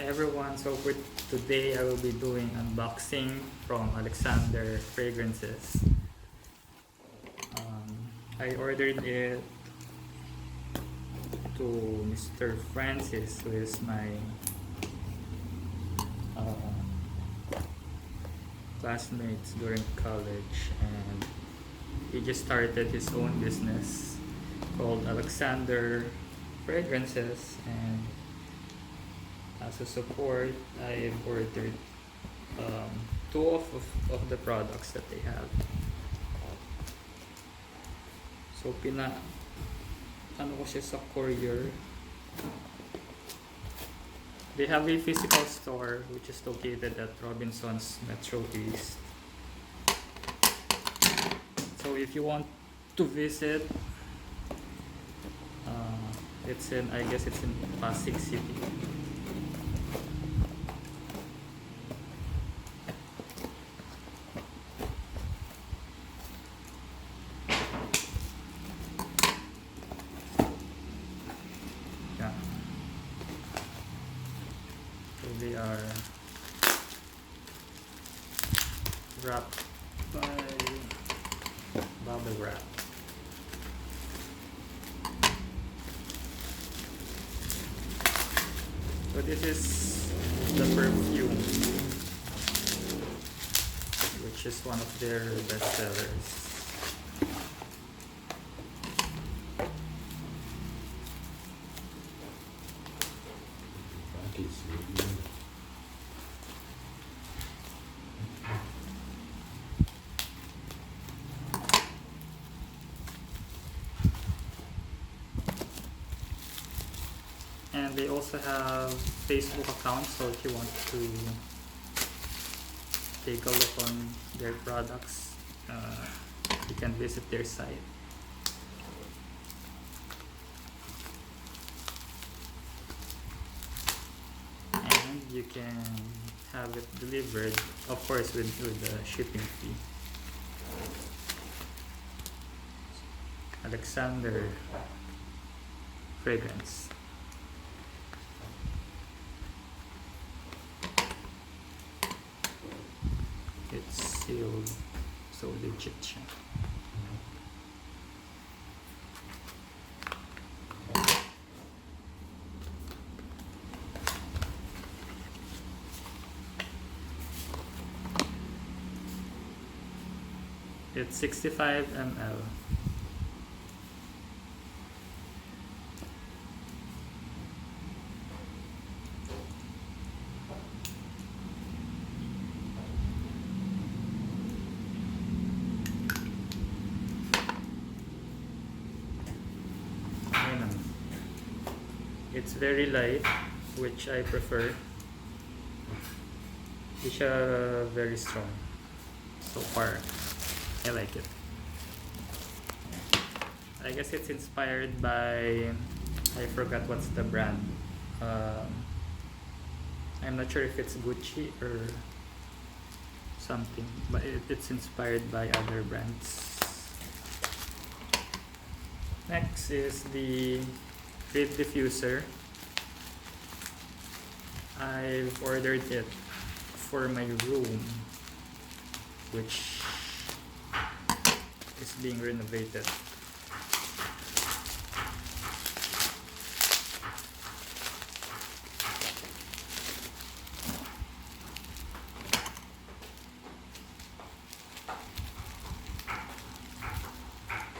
Hi everyone, so for today I will be doing unboxing from Alexander Fragrances. I ordered it to Mr. Francis, who is my classmates during college, and he just started his own business called Alexander Fragrances, and as a support I've ordered two of the products that they have. So ano ko siya sa courier. They have a physical store which is located at Robinson's Metro East. So if you want to visit, I guess it's in Pasig City. Yeah. So they are wrapped by bubble wrap. So this is the perfume, which is one of their best sellers. And they also have Facebook accounts, so if you want to take a look on their products, you can visit their site. And you can have it delivered, of course, with the shipping fee. Alexander Fragrance. It's sealed, so legit siya. It's 65 ml. It's very light, which I prefer. Hindi siya very strong. So far, I like it. I guess it's inspired by, I forgot what's the brand. I'm not sure if it's Gucci or something, but it's inspired by other brands. Next is the Cream diffuser. I've ordered it for my room, which is being renovated.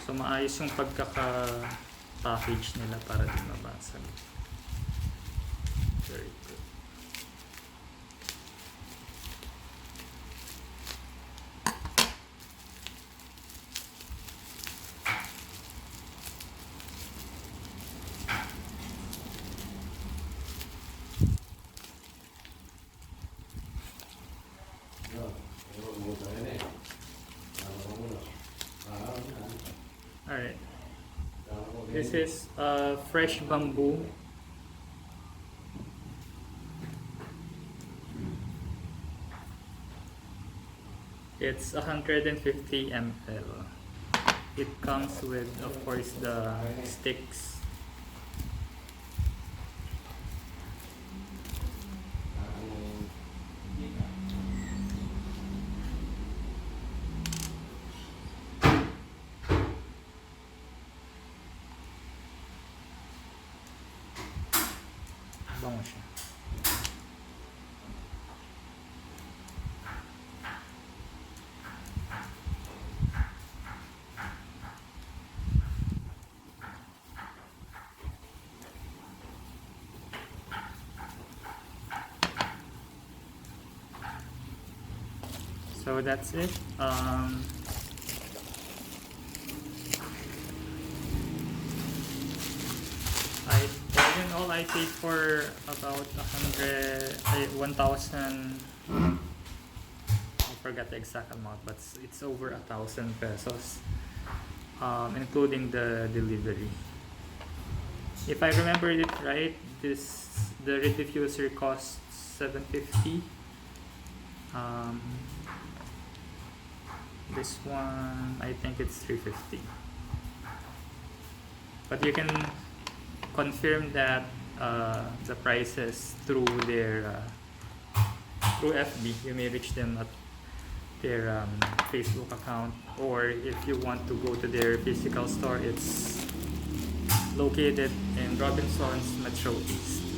So maayos yung pagkaka-package nila para di mabasag. Very good. Alright. This is fresh bamboo. It's 150 ml. It comes with, of course, the sticks. Bango siya. So that's it. All in all, I paid for about 1,000. I forgot the exact amount, but it's over 1,000 pesos, including the delivery. If I remember it right, the reed diffuser costs 750. This one, I think it's 350. But you can confirm that the prices through their through FB. You may reach them at their Facebook account, or if you want to go to their physical store, it's located in Robinson's Metro East.